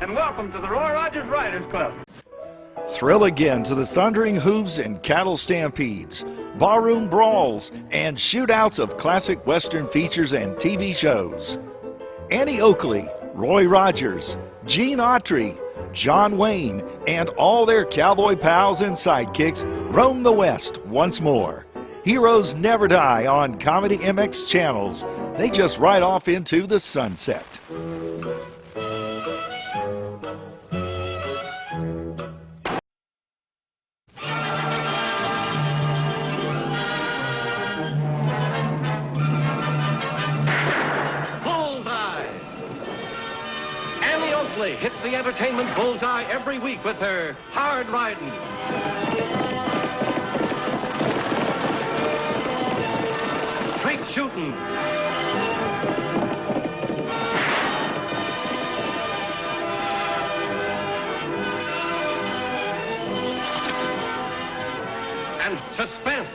and welcome to the Roy Rogers Riders Club. Thrill again to the thundering hooves and cattle stampedes, barroom brawls, and shootouts of classic Western features and TV shows. Annie Oakley, Roy Rogers, Gene Autry, John Wayne, and all their cowboy pals and sidekicks roam the West once more. Heroes never die on ComedyMX Channels. They just ride off into the sunset. Annie Oakley hits the entertainment bullseye every week with her hard riding. Straight shooting. And suspense.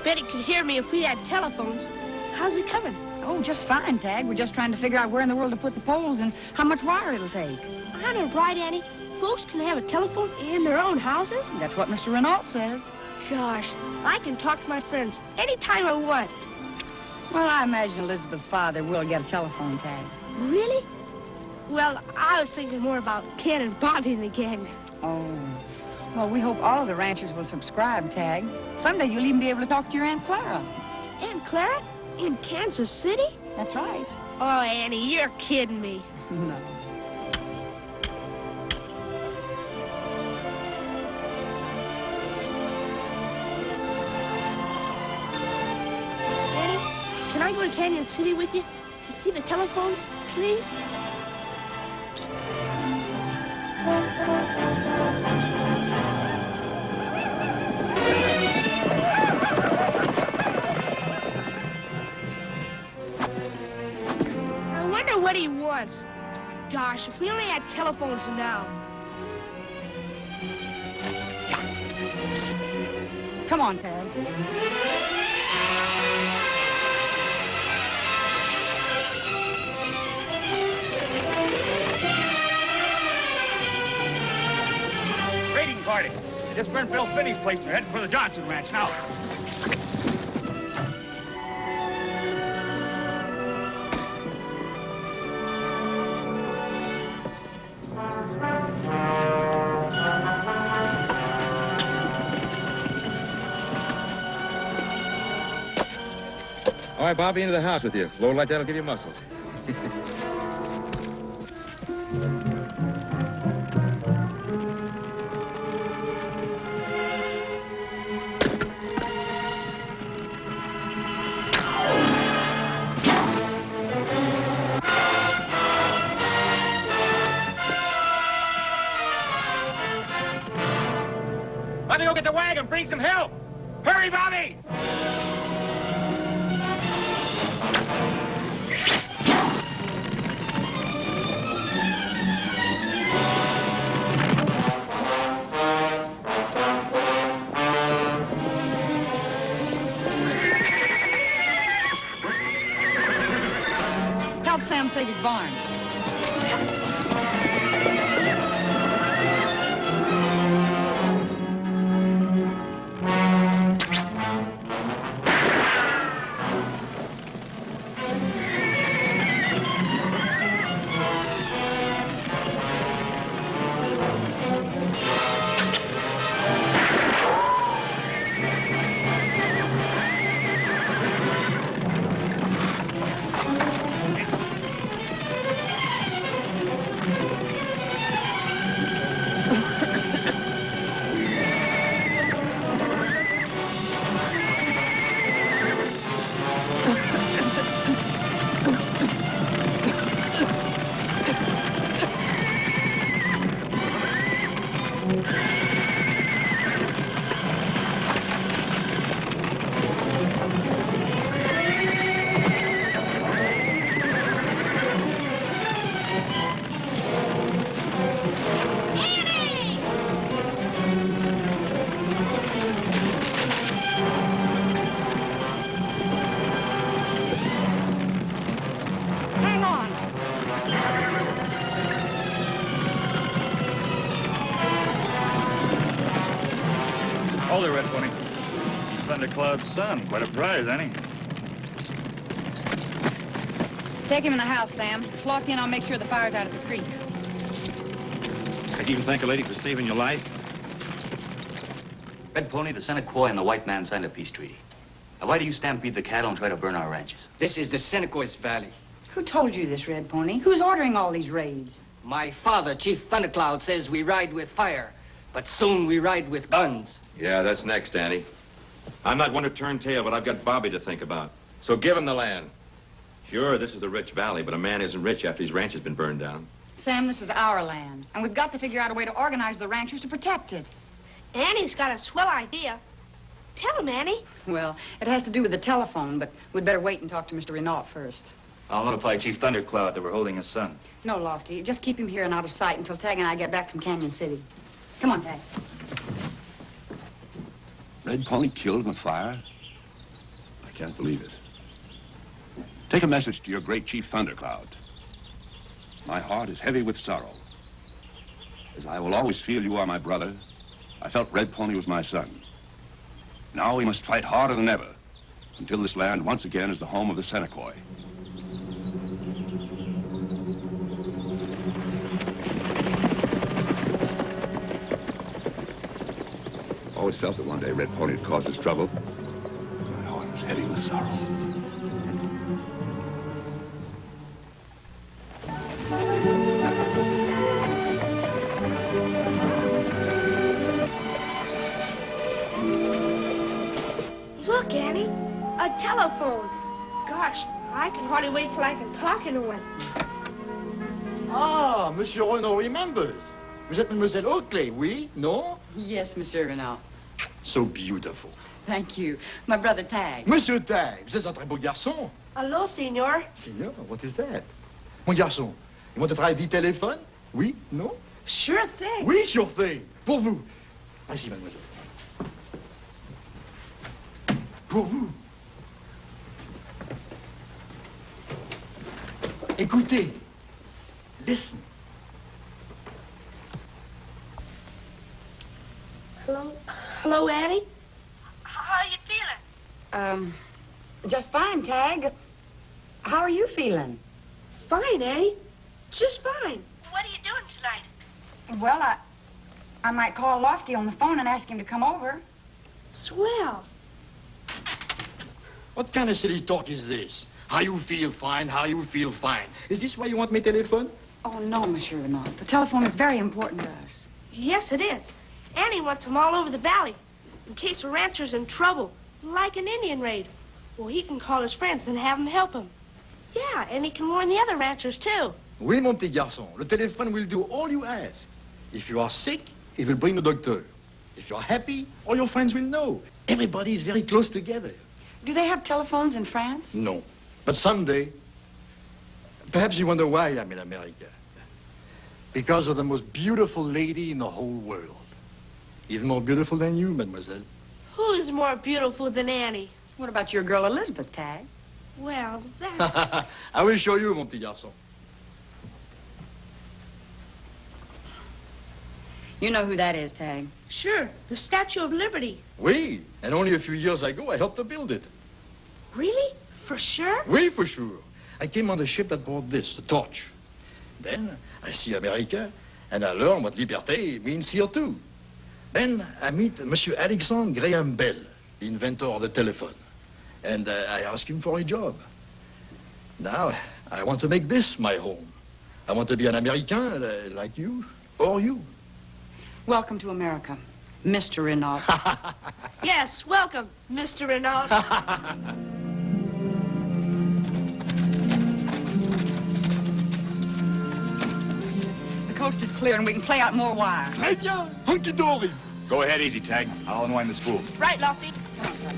Betty could hear me if we had telephones. How's it coming? Oh, just fine, Tagg. We're just trying to figure out where in the world to put the poles and how much wire it'll take. I know, right, Annie? Folks can have a telephone in their own houses? That's what Mr. Renault says. Gosh, I can talk to my friends anytime I want. Well, I imagine Elizabeth's father will get a telephone, Tagg. Really? Well, I was thinking more about Ken and Bobby and the gang. Oh. Well, we hope all of the ranchers will subscribe, Tagg. Someday you'll even be able to talk to your Aunt Clara. Aunt Clara? In Kansas City? That's right. Oh, Annie, you're kidding me. No. Annie, can I go to Canyon City with you to see the telephones, please? I wonder what he wants. Gosh, if we only had telephones now. Come on, Tagg. Raiding party. They just burned Bill Finney's place. They're heading for the Johnson Ranch now. All right, Bobby, into the house with you. Load like that'll give you muscles. Let me go get the wagon. Bring some help. Hurry, Bobby! Help Sam save his barn. Hang on. Hold it, Red Pony. Thundercloud's son. Quite a prize, Annie. Take him in the house, Sam. Locked in, I'll make sure the fire's out at the creek. I can even thank a lady for saving your life. Red Pony, the Seneca and the white man signed a peace treaty. Now, why do you stampede the cattle and try to burn our ranches? This is the Seneca's Valley. Who told you this, Red Pony? Who's ordering all these raids? My father, Chief Thundercloud, says we ride with fire, but soon we ride with guns. Yeah, that's next, Annie. I'm not one to turn tail, but I've got Bobby to think about. So give him the land. Sure, this is a rich valley, but a man isn't rich after his ranch has been burned down. Sam, this is our land, and we've got to figure out a way to organize the ranchers to protect it. Annie's got a swell idea. Tell him, Annie. Well, it has to do with the telephone, but we'd better wait and talk to Mr. Renault first. I'll notify Chief Thundercloud that we're holding his son. No, Lofty. Just keep him here and out of sight until Tagg and I get back from Canyon City. Come on, Tagg. Red Pony killed in a fire? I can't believe it. Take a message to your great Chief Thundercloud. My heart is heavy with sorrow. As I will always feel you are my brother, I felt Red Pony was my son. Now we must fight harder than ever until this land once again is the home of the Seneca. Always felt that one day Red Pony would cause us trouble. My heart was heavy with sorrow. Look, Annie, a telephone. Gosh, I can hardly wait till I can talk into one. Ah, Monsieur Renault remembers. Vous êtes Mademoiselle Oakley, oui? No? Yes, Monsieur Renault. So beautiful. Thank you. My brother Tagg. Monsieur Tagg, vous êtes un très beau garçon. Hello, senor. Signor, what is that? Mon garçon, you want to try the telephone? Oui? No? Sure thing. Oui, sure thing. Pour vous. Ici, mademoiselle. Pour vous. Écoutez. Listen. Hello, Annie. How you feeling? Just fine, Tagg. How are you feeling? Fine, Annie. Just fine. What are you doing tonight? Well, I might call Lofty on the phone and ask him to come over. Swell. What kind of silly talk is this? How you feel fine, how you feel fine. Is this why you want my telephone? Oh, no, Monsieur Renault. The telephone is very important to us. Yes, it is. Annie wants them all over the valley, in case a rancher's in trouble, like an Indian raid. Well, he can call his friends and have them help him. Yeah, and he can warn the other ranchers, too. Oui, mon petit garçon. Le téléphone will do all you ask. If you are sick, it will bring the doctor. If you're happy, all your friends will know. Everybody is very close together. Do they have telephones in France? No. But someday, perhaps you wonder why I'm in America. Because of the most beautiful lady in the whole world. Even more beautiful than you, mademoiselle. Who's more beautiful than Annie? What about your girl Elizabeth, Tagg? Well, that's... I will show you, mon petit garçon. You know who that is, Tagg. Sure, the Statue of Liberty. Oui, and only a few years ago, I helped to build it. Really? For sure? Oui, for sure. I came on the ship that brought this, the torch. Then I see America, and I learn what liberté means here, too. Then I meet Monsieur Alexandre Graham Bell, the inventor of the telephone. And I ask him for a job. Now, I want to make this my home. I want to be an American like you, or you. Welcome to America, Mr. Renault. Yes, welcome, Mr. Renault. The coast is clear and we can play out more wire. Très bien, hunky-dory. Go ahead, easy, Tagg. I'll unwind the spool. Right, Lofty. Come on, Tagg.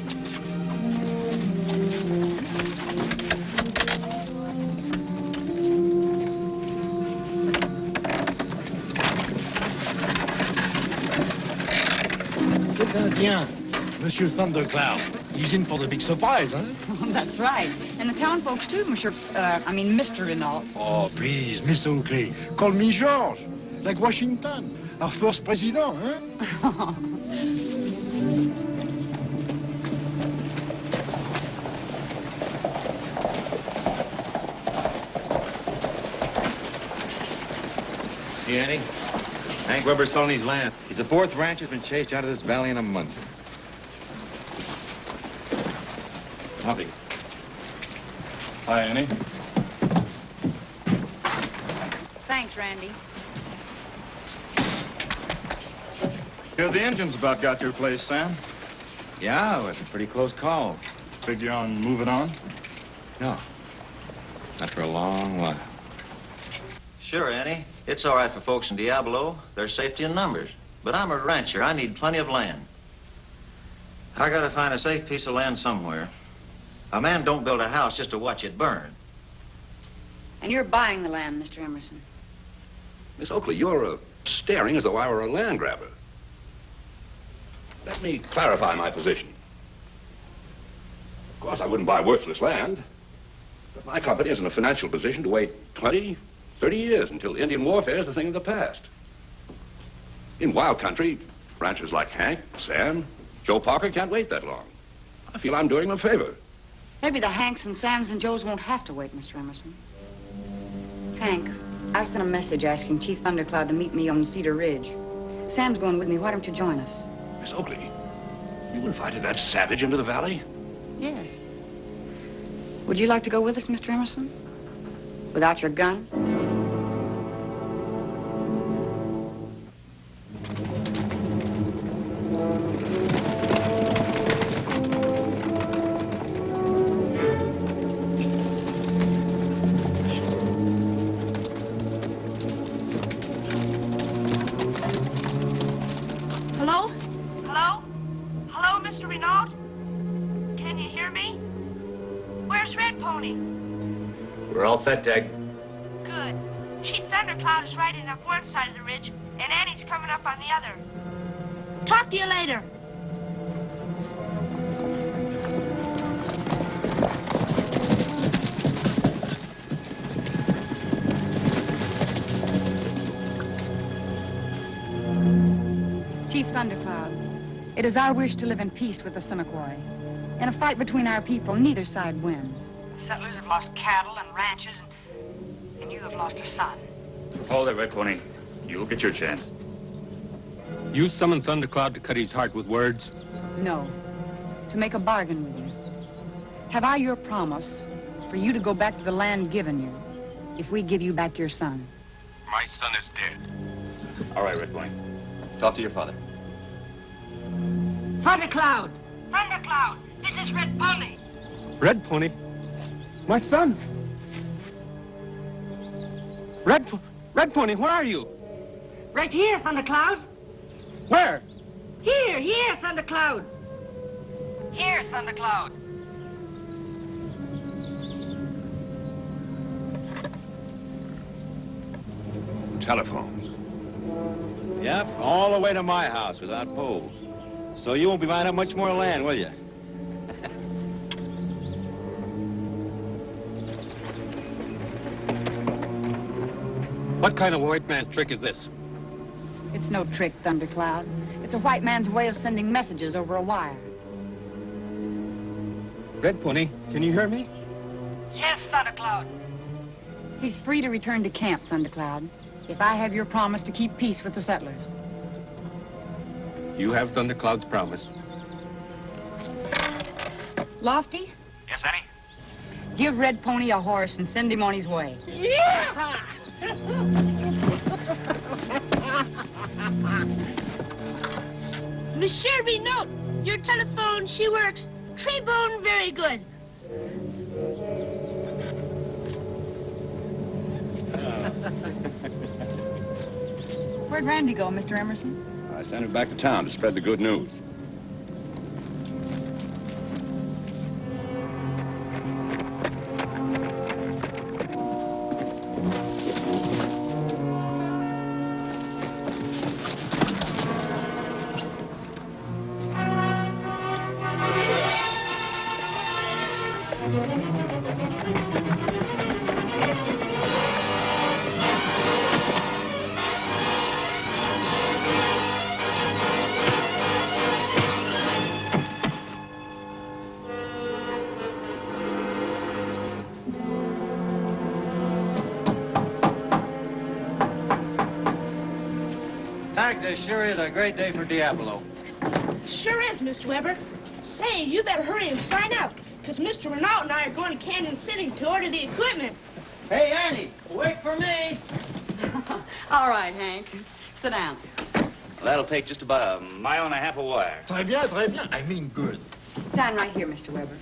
C'est bien, Monsieur Thundercloud. He's in for the big surprise, huh? That's right. And the town folks, too, Mr. Renault. Oh, please, Miss Oakley. Call me George. Like Washington, our first president, huh? See, Annie? Hank Weber's selling his land. He's the fourth rancher who's been chased out of this valley in a month. Howdy. Hi, Annie. Thanks, Randy. Hear the engine's about got your place, Sam. Yeah, it was a pretty close call. Figure on moving on? No. Not for a long while. Sure, Annie. It's all right for folks in Diablo. There's safety in numbers. But I'm a rancher. I need plenty of land. I gotta find a safe piece of land somewhere. A man don't build a house just to watch it burn. And you're buying the land, Mr. Emerson. Miss Oakley, you're staring as though I were a land grabber. Let me clarify my position. Of course, I wouldn't buy worthless land. But my company is in a financial position to wait 20, 30 years until Indian warfare is a thing of the past. In wild country, ranchers like Hank, Sam, Joe Parker can't wait that long. I feel I'm doing them a favor. Maybe the Hanks and Sams and Joes won't have to wait, Mr. Emerson. Hank, I sent a message asking Chief Thundercloud to meet me on Cedar Ridge. Sam's going with me. Why don't you join us? Miss Oakley, you invited that savage into the valley? Yes. Would you like to go with us, Mr. Emerson? Without your gun? Hello? Hello? Hello, Mr. Renault? Can you hear me? Where's Red Pony? We're all set, Tagg. Good. Chief Thundercloud is riding up one side of the ridge, and Annie's coming up on the other. Talk to you later. Chief Thundercloud, it is our wish to live in peace with the Senequoy. In a fight between our people, neither side wins. The settlers have lost cattle and ranches, and you have lost a son. Hold it, Red Pony. You'll get your chance. You summoned Thundercloud to cut his heart with words? No, to make a bargain with you. Have I your promise for you to go back to the land given you if we give you back your son? My son is dead. All right, Red Pony. Talk to your father. Thundercloud! Thundercloud, this is Red Pony. Red Pony? My son! Red Pony, where are you? Right here, Thundercloud. Where? Here, Thundercloud. Here, Thundercloud. Telephones. Yep, all the way to my house without poles. So you won't be buying up much more land, will you? What kind of white man's trick is this? It's no trick, Thundercloud. It's a white man's way of sending messages over a wire. Red Pony, can you hear me? Yes, Thundercloud. He's free to return to camp, Thundercloud, if I have your promise to keep peace with the settlers. You have Thundercloud's promise. Lofty, Yes, Annie? give Red Pony a horse and send him on his way. Yeah! Monsieur Renault, your telephone, she works. Tree-bone, very good. Where'd Randy go, Mr. Emerson? I sent him back to town to spread the good news. this sure is a great day for Diablo. Sure is, Mr. Weber. Say, you better hurry and sign up, because Mr. Renault and I are going to Canyon City to order the equipment. Hey, Annie, wait for me. All right, Hank. Sit down. Well, that'll take just about a mile and a half of wire. Très bien, très bien. I mean good. Sign right here, Mr. Weber.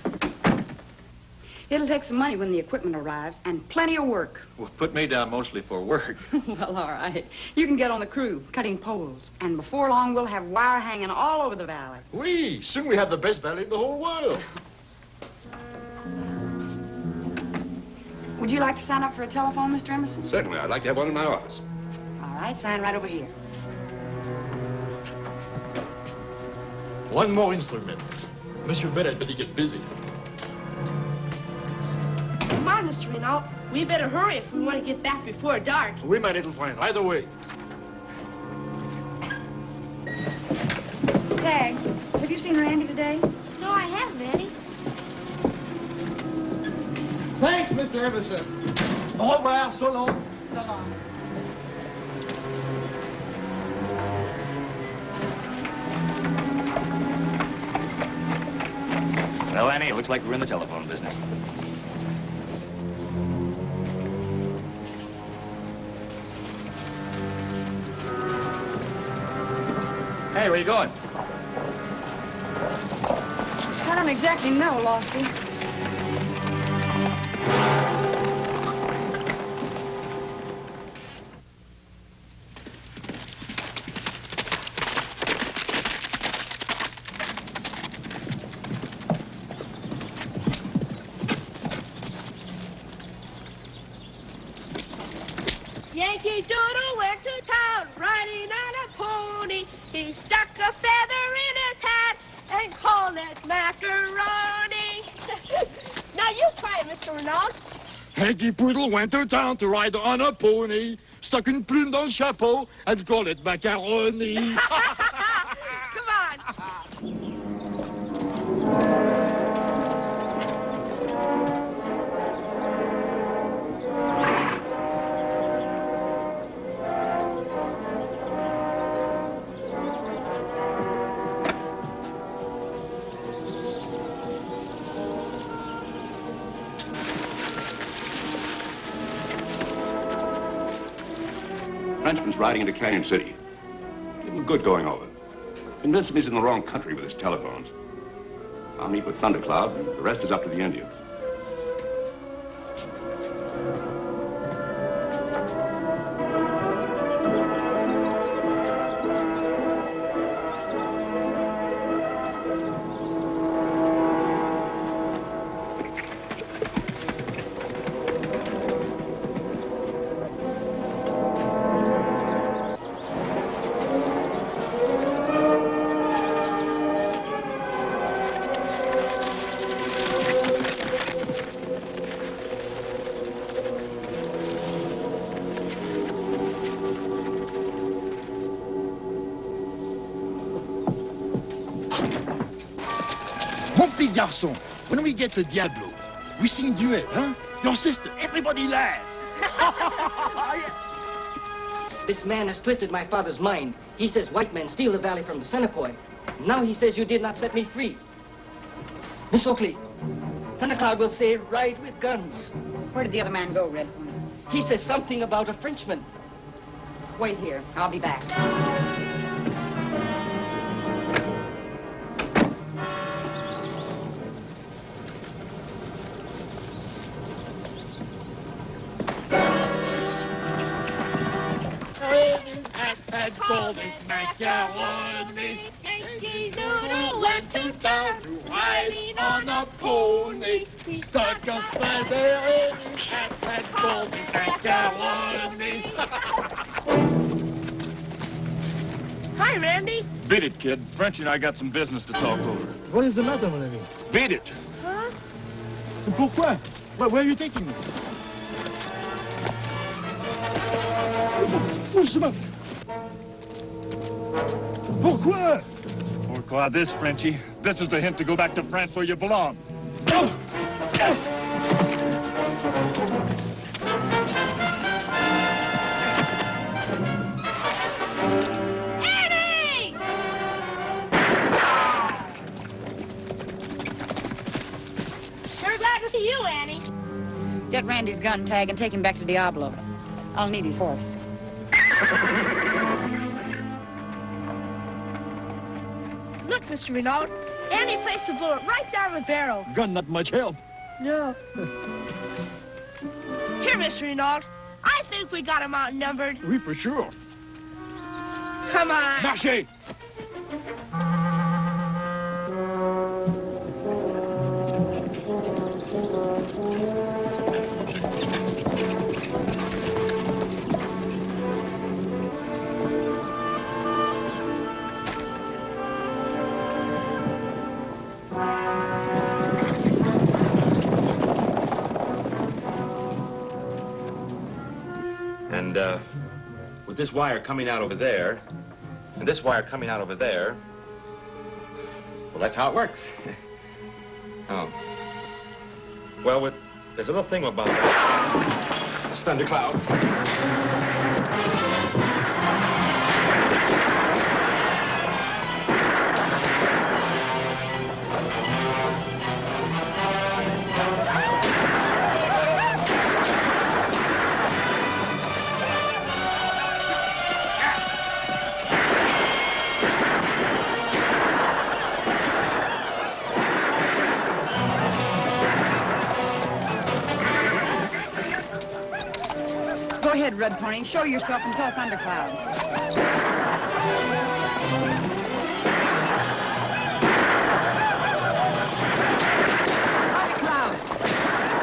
It'll take some money when the equipment arrives, and plenty of work. Well, put me down mostly for work. Well, all right. You can get on the crew, cutting poles. And before long, we'll have wire hanging all over the valley. Oui, soon we have the best valley in the whole world. Would you like to sign up for a telephone, Mr. Emerson? Certainly. I'd like to have one in my office. All right, sign right over here. One more instrument. Monsieur Ben had better get busy. Come on, Mr. Renault. We better hurry if we want to get back before dark. Oui, my little friend, right away. Tagg, have you seen Randy today? No, I haven't, Annie. Thanks, Mr. Emerson. Au revoir, so long. So long. Well, Annie, it looks like we're in the telephone business. Hey, where you going? I don't exactly know, Lofty. Yankee Doodle went to town riding on a pony. He stuck a feather in his hat and called it macaroni. Now you try it, Mr. Renault. Yankee Poodle went to town to ride on a pony, stuck une plume dans le chapeau, and called it macaroni. Come on. Frenchman's riding into Canyon City. Give him good going over. Convince him he's in the wrong country with his telephones. I'll meet with Thundercloud, and the rest is up to the Indians. Mon petit garçon, when we get to Diablo, we sing duet, huh? Your sister, everybody laughs. This man has twisted my father's mind. He says white men steal the valley from the Senecoy. Now he says you did not set me free. Miss Oakley, Thundercloud will say ride with guns. Where did the other man go, Red Pony? He says something about a Frenchman. Wait here. I'll be back. And called it macaroni. Yankee Doodle went to town Riding on a pony, he stuck a feather in his hat and called it macaroni. Hi, Randy. Beat it, kid. Frenchie and I got some business to talk over. What is the matter, mon ami? Beat it. Huh? Pourquoi? Where are you taking me? Doucement. Pourquoi? Pourquoi this, Frenchie? This is the hint to go back to France where you belong. Get Randy's gun, Tag, and take him back to Diablo. I'll need his horse. Look, Mr. Renaud. Annie placed a bullet right down the barrel. Gun not much help. No. Here, Mr. Renaud. I think we got him outnumbered. Oui, for sure. Come on. Marchez! And, with this wire coming out over there, and this wire coming out over there, well, that's how it works. Oh. Well, there's a little thing about that. This thundercloud. Go ahead, Red Pony. Show yourself and tell Thundercloud. Thundercloud!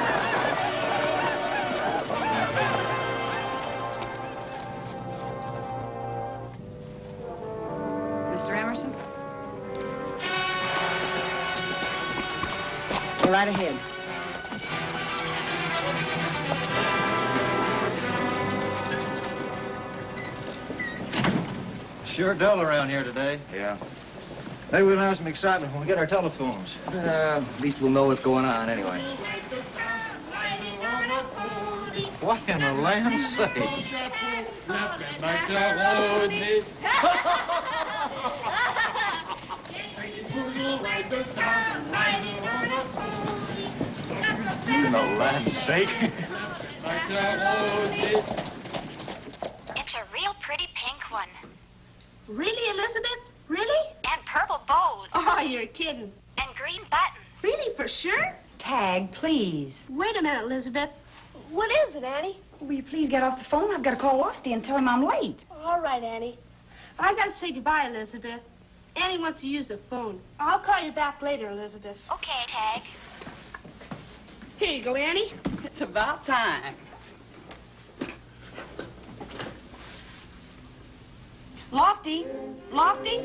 Mr. Emerson? Go right ahead. Sure dull around here today. Yeah. Maybe we'll have some excitement when we get our telephones. At least we'll know what's going on anyway. What in the land's sake? In the land's sake. It's a real pretty pink one. Really, Elizabeth? Really? And purple bows. Oh, you're kidding. And green buttons. Really, for sure? Tag, please. Wait a minute, Elizabeth. What is it, Annie? Will you please get off the phone? I've got to call Lofty and tell him I'm late. All right, Annie. I gotta say goodbye, Elizabeth. Annie wants to use the phone. I'll call you back later, Elizabeth. Okay, Tag. Here you go, Annie. It's about time. Lofty? Lofty?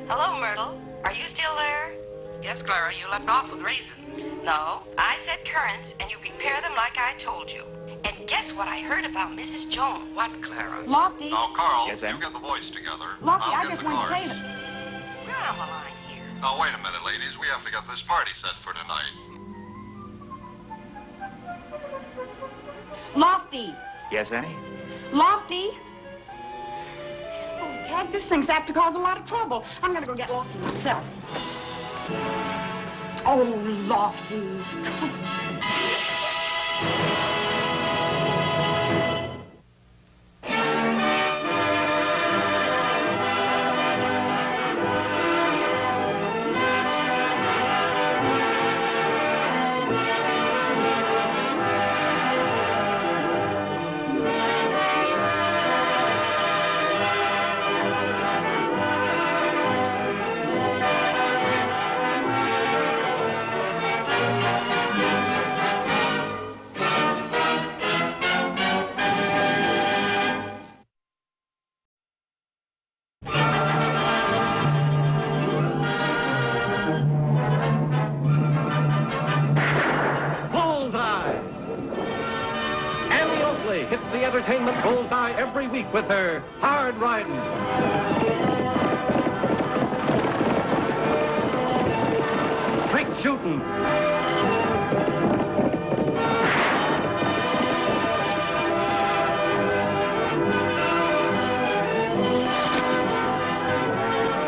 Hello, Myrtle. Are you still there? Yes, Clara, you left off with raisins. No, I said currants, and you prepare them like I told you. And guess what I heard about Mrs. Jones? What, Clara? Lofty? Now, Carl, Yes, Em? you get the voice together. Lofty, I'll I get just the wanted to cards. tell you. We're on the line here. Now, wait a minute, ladies. We have to get this party set for tonight. Lofty? Yes, Annie? Lofty? Oh, Tag, this thing's apt to cause a lot of trouble. I'm gonna go get Lofty myself. Oh, Lofty. Bullseye! Annie Oakley hits the entertainment bullseye every week with her hard riding. Straight shooting.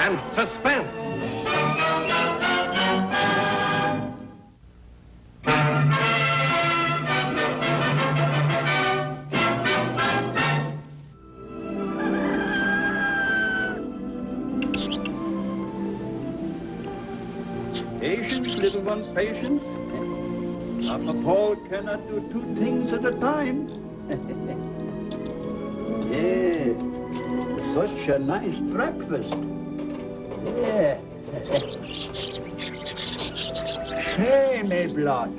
And suspense. Hawkins living on patience. Papa Paul cannot do two things at a time. Yeah, such a nice breakfast. Yeah. Shame, eh, blood.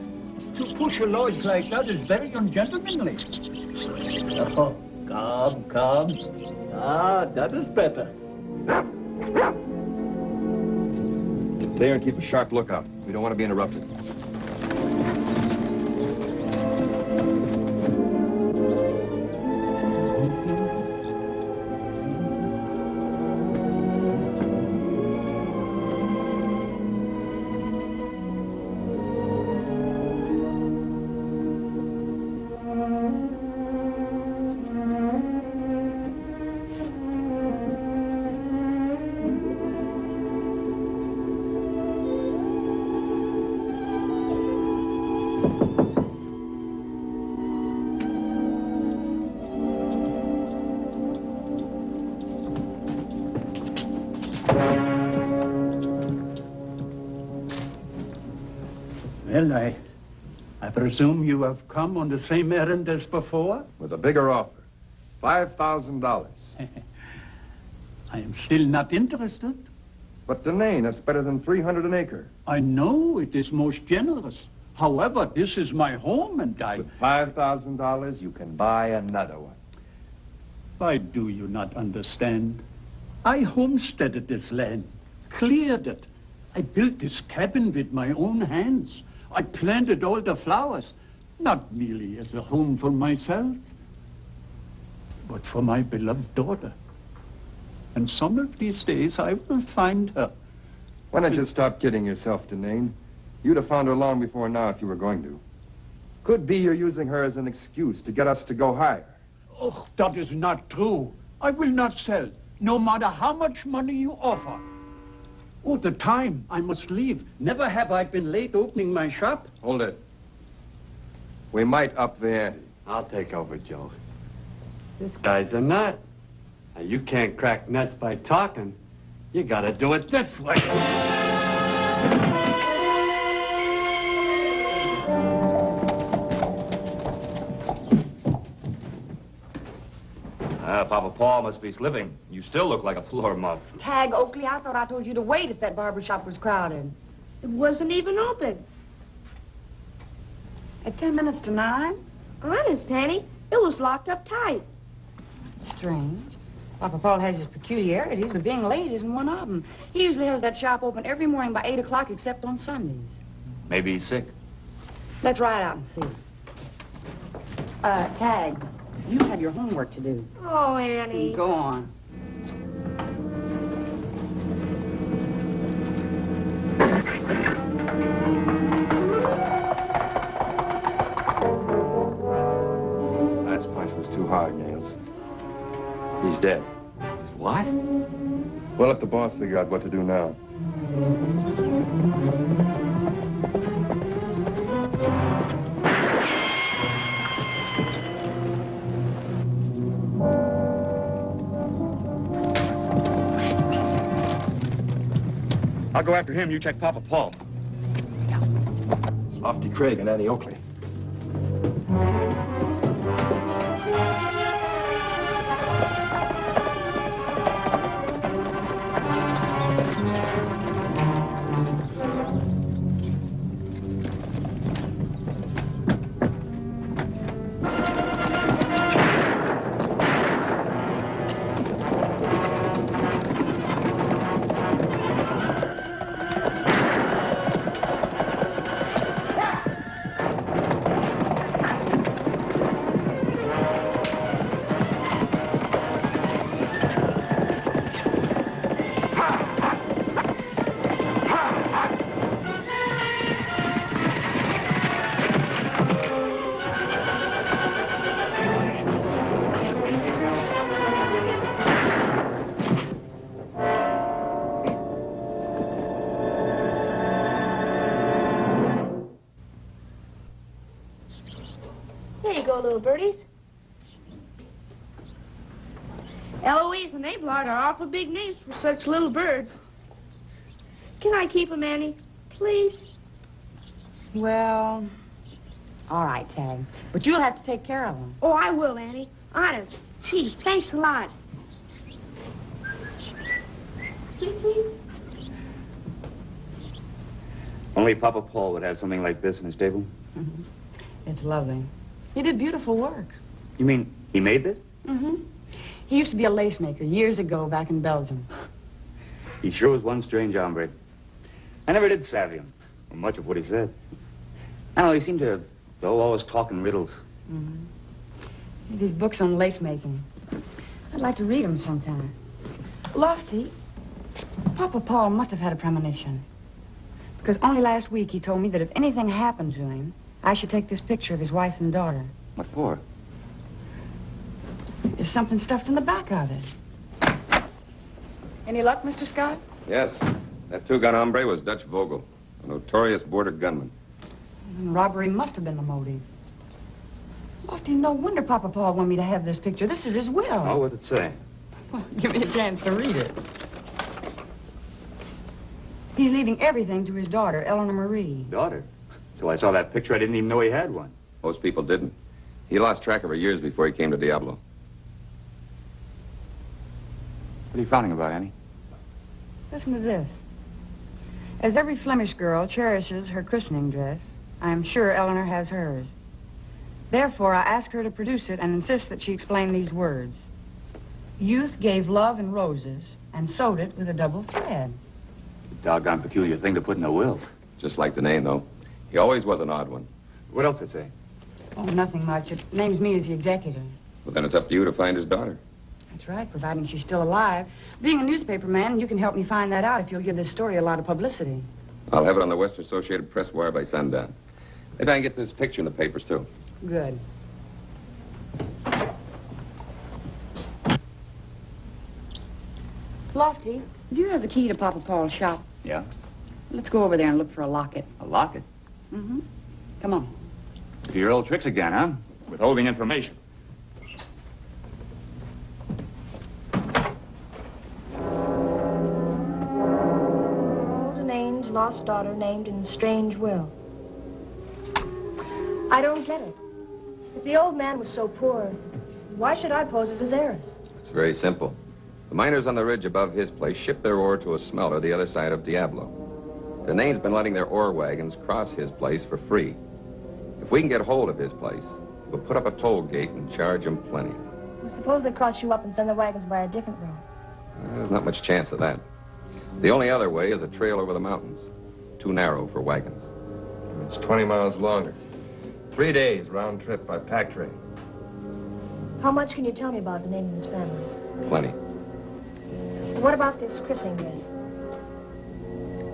To push a lodge like that is very ungentlemanly. Oh, come. Ah, that is better. Stay here and keep a sharp lookout. We don't want to be interrupted. Well, I presume you have come on the same errand as before? With a bigger offer. $5,000. I am still not interested. But Denane, that's better than 300 an acre. I know it is most generous. However, this is my home and With $5,000, you can buy another one. Why do you not understand? I homesteaded this land, cleared it. I built this cabin with my own hands. I planted all the flowers, not merely as a home for myself, but for my beloved daughter. And some of these days I will find her. Why don't you stop kidding yourself, Denane? You'd have found her long before now if you were going to. Could be you're using her as an excuse to get us to go higher. Oh, that is not true. I will not sell, no matter how much money you offer. Oh, the time I must leave. Never have I been late opening my shop. Hold it. We might up the ante. I'll take over, Joe. This guy's a nut. Now, you can't crack nuts by talking. You gotta do it this way. Papa Paul must be slipping. You still look like a floor mop. Tagg Oakley, I thought I told you to wait if that barber shop was crowded. It wasn't even open. At 10 minutes to 9? Honest, Annie, it was locked up tight. Strange. Papa Paul has his peculiarities, but being late isn't one of them. He usually has that shop open every morning by 8 o'clock except on Sundays. Maybe he's sick. Let's ride out and see. Tagg, you have your homework to do. Oh, Annie. Go on. Last punch was too hard, Nails. He's dead. What? We'll let the boss figure out what to do now. I'll go after him. You check Papa Paul. It's Lofty Craig and Annie Oakley. There you go, little birdies. Eloise and Abelard are awful big names for such little birds. Can I keep them, Annie? Please? Well, all right, Tagg. But you'll have to take care of them. Oh, I will, Annie. Honest. Chief, thanks a lot. Only Papa Paul would have something like this in his stable. It's lovely. He did beautiful work. You mean he made this? Mm-hmm. He used to be a lacemaker years ago back in Belgium. He sure was one strange hombre. I never did savvy him, or much of what he said. I don't know, he seemed to, though, always talk in riddles. Mm-hmm. These books on lace making. I'd like to read them sometime. Lofty, Papa Paul must have had a premonition. Because only last week he told me that if anything happened to him, I should take this picture of his wife and daughter. What for? There's something stuffed in the back of it. Any luck, Mr. Scott? Yes. That two-gun hombre was Dutch Vogel, a notorious border gunman. And robbery must have been the motive. Lofty, no wonder Papa Paul wanted me to have this picture. This is his will. Oh, what'd it say? Well, give me a chance to read it. He's leaving everything to his daughter, Eleanor Marie. Daughter? Till I saw that picture, I didn't even know he had one. Most people didn't. He lost track of her years before he came to Diablo. What are you frowning about, Annie? Listen to this. As every Flemish girl cherishes her christening dress, I am sure Eleanor has hers. Therefore, I ask her to produce it and insist that she explain these words. Youth gave love in roses and sewed it with a double thread. A doggone peculiar thing to put in a will. Just like the name, though. He always was an odd one. What else did it say? Oh, nothing much. It names me as the executor. Well, then it's up to you to find his daughter. That's right, providing she's still alive. Being a newspaper man, you can help me find that out if you'll give this story a lot of publicity. I'll have it on the Western Associated Press wire by sundown. Maybe I can get this picture in the papers, too. Good. Lofty, do you have the key to Papa Paul's shop? Yeah? Let's go over there and look for a locket. A locket? Mm-hmm. Come on. Do your old tricks again, huh? Withholding information. Danane's lost daughter named in strange will. I don't get it. If the old man was so poor, why should I pose as his heiress? It's very simple. The miners on the ridge above his place ship their ore to a smelter the other side of Diablo. Danane's been letting their ore wagons cross his place for free. If we can get hold of his place, we'll put up a toll gate and charge him plenty. Well, suppose they cross you up and send the wagons by a different road. There's not much chance of that. The only other way is a trail over the mountains. Too narrow for wagons. It's 20 miles longer. 3 days round trip by pack train. How much can you tell me about Danane and his family? Plenty. What about this christening dress?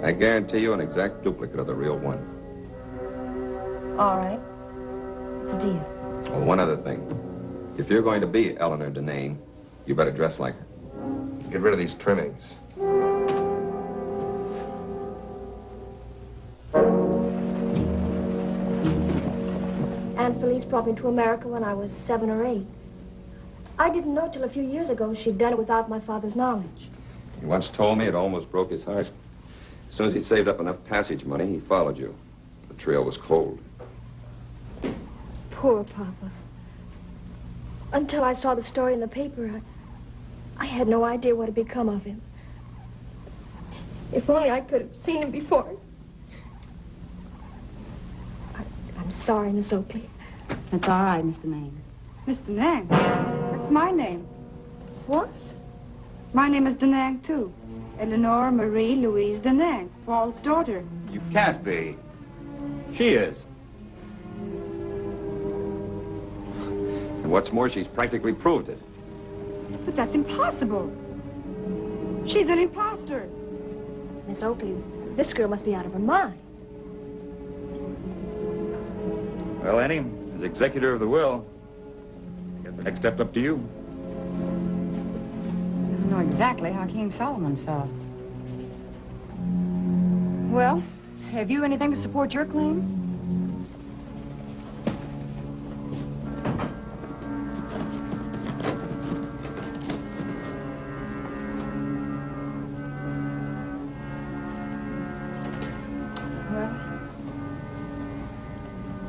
I guarantee you an exact duplicate of the real one. All right. It's a deal. Oh, one other thing. If you're going to be Eleanor Danane, you better dress like her. Get rid of these trimmings. Aunt Felice brought me to America when I was 7 or 8. I didn't know till a few years ago she'd done it without my father's knowledge. He once told me it almost broke his heart. As soon as he'd saved up enough passage money, he followed you. The trail was cold. Poor Papa. Until I saw the story in the paper, I had no idea what had become of him. If only I could have seen him before. I'm sorry, Miss Oakley. That's all right, Mr. Nang. Mr. Nang? That's my name. What? My name is Danang, too. Eleanor Marie Louise Danang, Paul's daughter. You can't be. She is. And what's more, she's practically proved it. But that's impossible. She's an imposter. Miss Oakley, this girl must be out of her mind. Well, Annie, as executor of the will, I guess the next step's up to you. I don't know exactly how King Solomon felt. Well, have you anything to support your claim?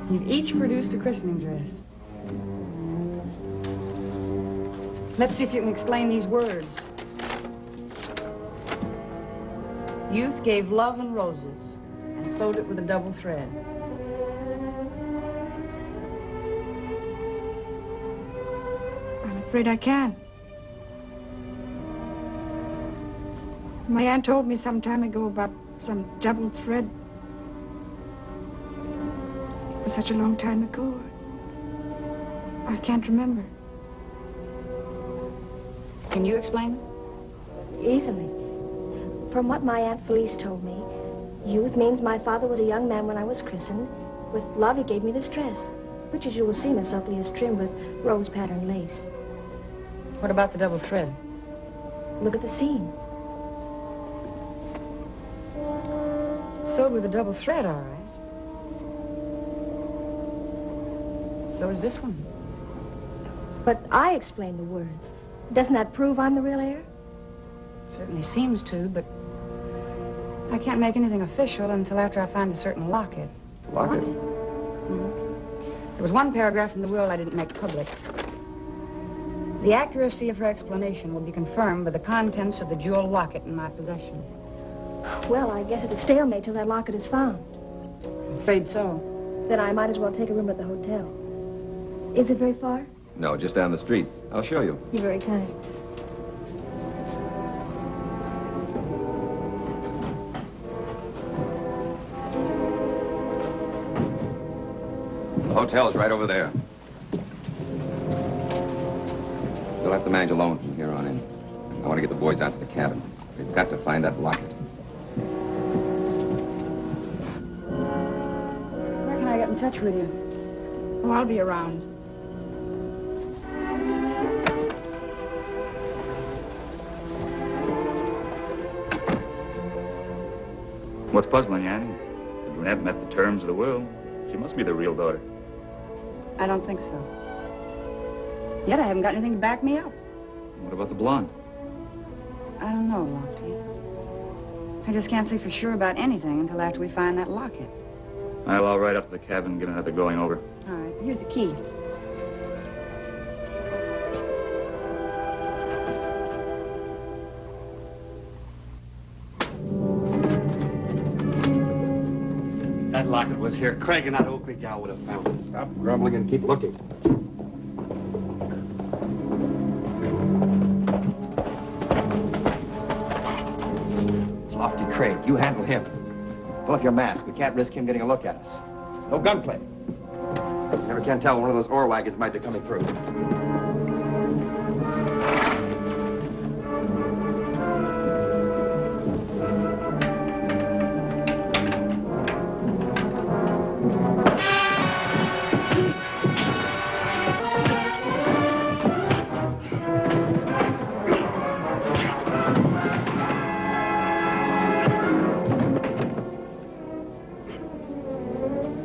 You've each produced a christening dress. Let's see if you can explain these words. Youth gave love and roses and sewed it with a double thread. I'm afraid I can't. My aunt told me some time ago about some double thread. It was such a long time ago. I can't remember. Can you explain? Easily. From what my Aunt Felice told me, youth means my father was a young man when I was christened. With love, he gave me this dress, which, as you will see, Miss Oakley, is trimmed with rose pattern lace. What about the double thread? Look at the seams. Sewed with a double thread, all right. So is this one. But I explained the words. Doesn't that prove I'm the real heir? Certainly seems to, but I can't make anything official until after I find a certain locket. Locket? There was one paragraph in the will I didn't make public. The accuracy of her explanation will be confirmed by the contents of the jeweled locket in my possession. Well, I guess it's a stalemate till that locket is found. I'm afraid so. Then I might as well take a room at the hotel. Is it very far? No, just down the street. I'll show you. You're very kind. The hotel's right over there. You'll have to manage alone from here on in. I want to get the boys out to the cabin. We've got to find that locket. Where can I get in touch with you? Oh, I'll be around. What's puzzling you, Annie? The brunette met the terms of the will. She must be the real daughter. I don't think so. Yet I haven't got anything to back me up. What about the blonde? I don't know, Lofty. I just can't say for sure about anything until after we find that locket. I'll ride up to the cabin and get another going over. All right, here's the key. If that locket was here, Craig and that Oakley gal would have found it. Stop grumbling and keep looking. It's Lofty Craig. You handle him. Pull up your mask. We can't risk him getting a look at us. No gunplay. Never can tell when one of those ore wagons might be coming through.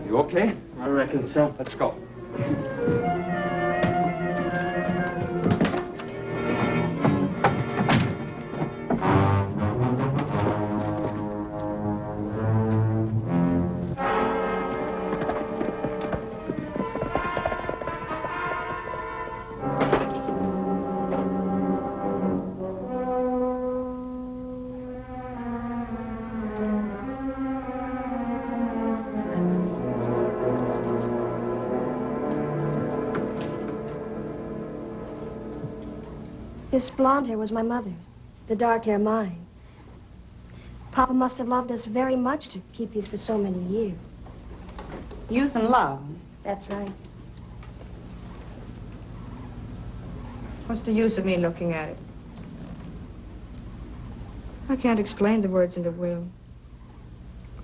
You okay? I reckon so. Let's go. This blonde hair was my mother's, the dark hair mine. Papa must have loved us very much to keep these for so many years. Youth and love. That's right. What's the use of me looking at it? I can't explain the words in the will.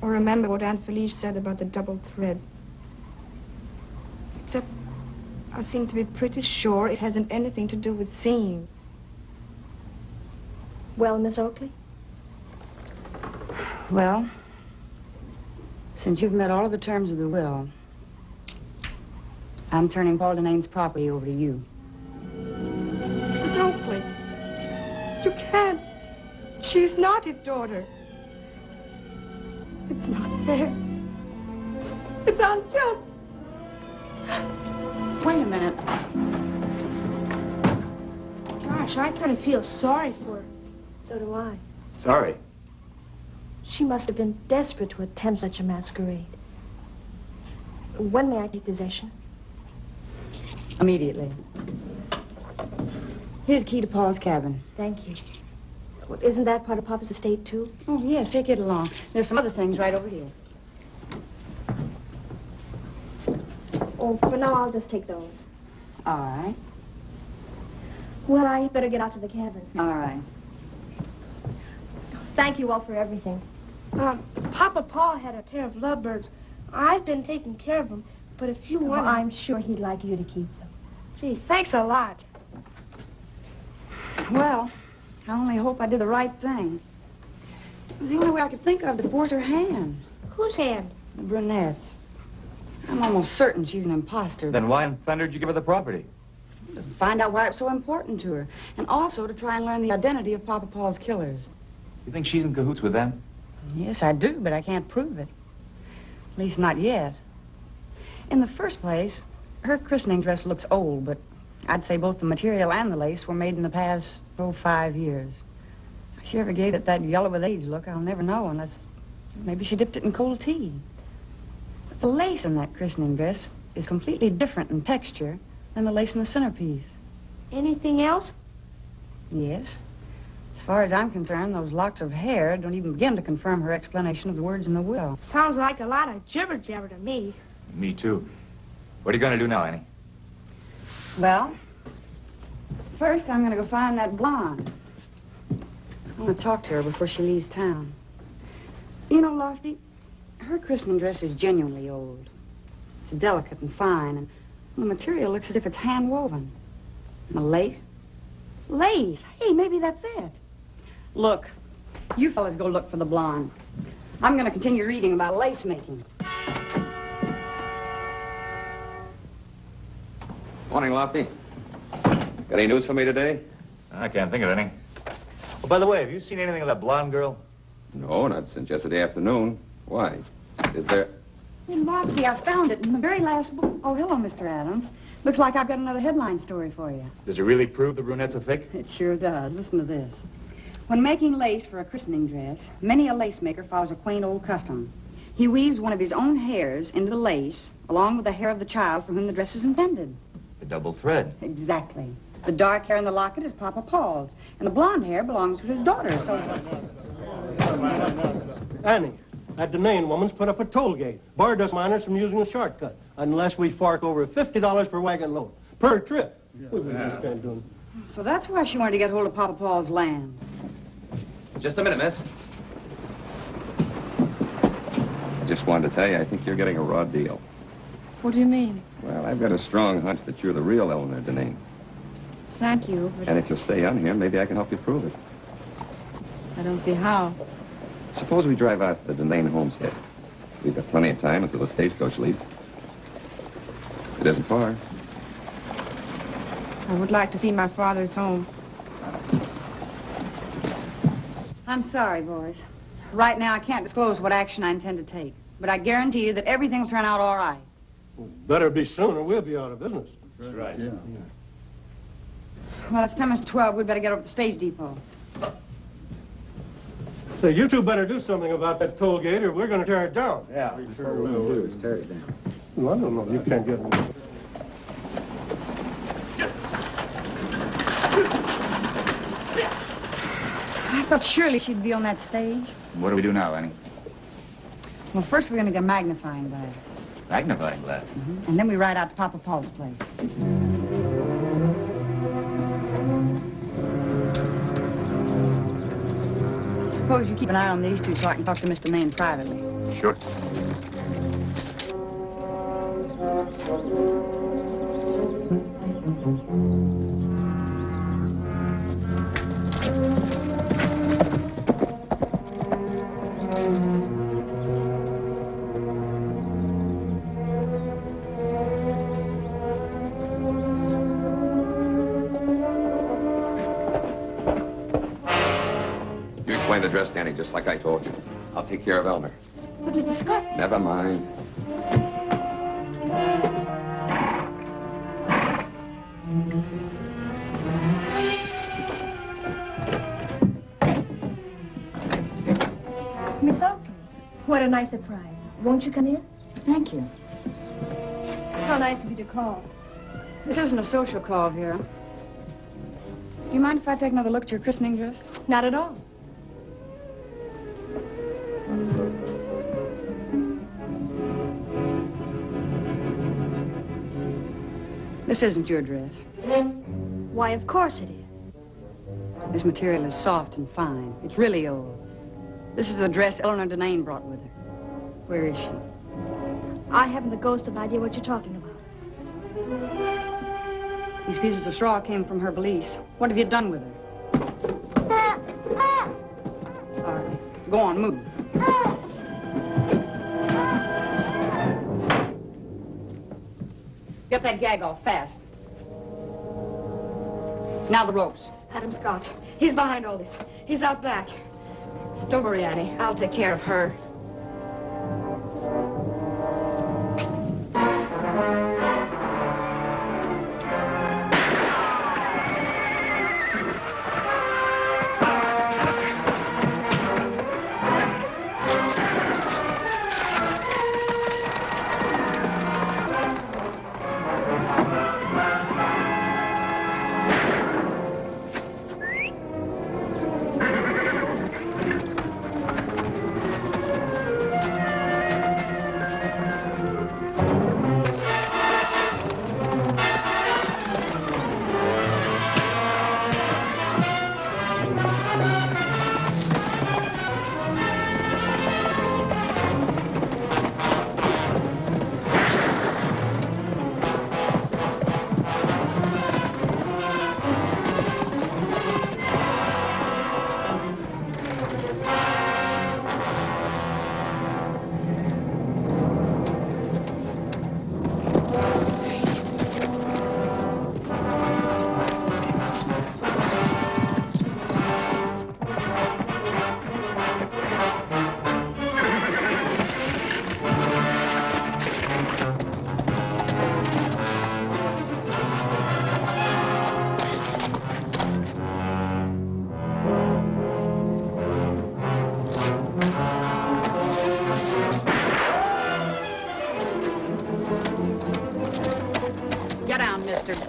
Or remember what Aunt Felice said about the double thread. Except I seem to be pretty sure it hasn't anything to do with seams. Well, Miss Oakley? Well, since you've met all of the terms of the will, I'm turning Paul Denane's property over to you. Miss Oakley, you can't. She's not his daughter. It's not fair. It's unjust. Wait a minute. Gosh, I kind of feel sorry for her. So do I. Sorry. She must have been desperate to attempt such a masquerade. When may I take possession? Immediately. Here's the key to Paul's cabin. Thank you. Well, isn't that part of Papa's estate, too? Oh, yes, take it along. There's some other things right over here. Oh, for now, I'll just take those. All right. Well, I better get out to the cabin. All right. Thank you all for everything. Papa Paul had a pair of lovebirds. I've been taking care of them, but if you want... Well, I'm sure he'd like you to keep them. Gee, thanks a lot. Well, I only hope I did the right thing. It was the only way I could think of to force her hand. Whose hand? The brunette's. I'm almost certain she's an imposter. Then why in thunder did you give her the property? To find out why it's so important to her. And also to try and learn the identity of Papa Paul's killers. You think she's in cahoots with them? Yes, I do, but I can't prove it. At least not yet. In the first place, her christening dress looks old, but I'd say both the material and the lace were made in the past, 5 years. If she ever gave it that yellow with age look, I'll never know unless maybe she dipped it in cold tea. But the lace in that christening dress is completely different in texture than the lace in the centerpiece. Anything else? Yes. As far as I'm concerned, those locks of hair don't even begin to confirm her explanation of the words in the will. Sounds like a lot of jibber-jabber to me. Me too. What are you going to do now, Annie? Well, first I'm going to go find that blonde. I want to talk to her before she leaves town. You know, Lofty, her christening dress is genuinely old. It's delicate and fine, and the material looks as if it's hand-woven. And the lace? Lace? Hey, maybe that's it. Look, you fellas go look for the blonde. I'm going to continue reading about lace making. Morning, Lofty. Got any news for me today? I can't think of any. Oh, by the way, have you seen anything of that blonde girl? No, not since yesterday afternoon. Why? Is there... Hey, Lofty, I found it in the very last book. Oh, hello, Mr. Adams. Looks like I've got another headline story for you. Does it really prove the brunette's a fake? It sure does. Listen to this. When making lace for a christening dress, many a lace maker follows a quaint old custom. He weaves one of his own hairs into the lace, along with the hair of the child for whom the dress is intended. The double thread. Exactly. The dark hair in the locket is Papa Paul's, and the blonde hair belongs to his daughter, so... Annie, that Deneen woman's put up a toll gate. Barred us miners from using the shortcut, unless we fork over $50 per wagon load, per trip. We've been just kind of doing... So that's why she wanted to get hold of Papa Paul's land. Just a minute, miss. I just wanted to tell you, I think you're getting a raw deal. What do you mean? Well, I've got a strong hunch that you're the real Eleanor Deneen. Thank you, but And if you'll stay on here, maybe I can help you prove it. I don't see how. Suppose we drive out to the Deneen homestead. We've got plenty of time until the stagecoach leaves. It isn't far. I would like to see my father's home. I'm sorry, boys. Right now, I can't disclose what action I intend to take. But I guarantee you that everything will turn out all right. Better be soon or we'll be out of business. That's right. Yeah. Well, it's 10 minutes to 12. We'd better get over to the stage depot. Say, you two better do something about that toll gate or we're going to tear it down. Yeah, we sure will do is tear it down. Well, I don't know. You can't get me. I thought surely she'd be on that stage. What do we do now, Annie? Well, first we're going to get a magnifying glass. Magnifying glass? And then we ride out to Papa Paul's place. Suppose you keep an eye on these two so I can talk to Mr. Maine privately. Sure. The dress, Danny, just like I told you. I'll take care of Elmer. But Mr. Scott... Never mind. What a nice surprise. Won't you come in? Thank you. How nice of you to call. This isn't a social call, Vera. Do you mind if I take another look at your christening dress? Not at all. This isn't your dress. Why, of course it is. This material is soft and fine. It's really old. This is the dress Eleanor Denane brought with her. Where is she? I haven't the ghost of idea what you're talking about. These pieces of straw came from her valise. What have you done with her? All right. Go on, move. Get that gag off fast. Now the ropes. Adam Scott. He's behind all this. He's out back. Don't worry, Annie. I'll take care of her.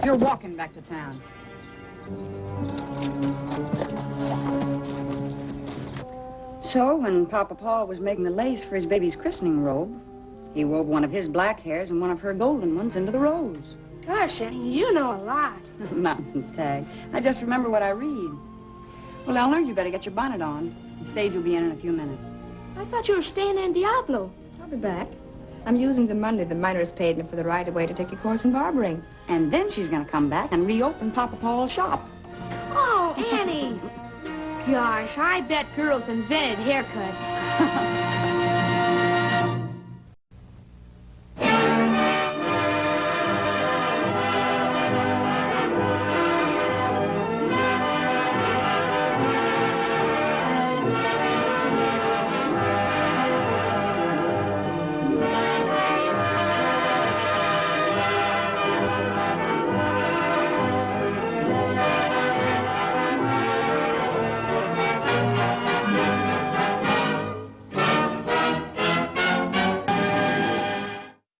You're walking back to town. So, when Papa Paul was making the lace for his baby's christening robe, he wove one of his black hairs and one of her golden ones into the rose. Gosh, Annie, you know a lot. Nonsense, Tagg. I just remember what I read. Well, Eleanor, you better get your bonnet on. The stage will be in a few minutes. I thought you were staying in Diablo. I'll be back. I'm using the money the miners paid me for the right-of-way to take a course in barbering. And then she's going to come back and reopen Papa Paul's shop. Oh, Annie. Gosh, I bet girls invented haircuts.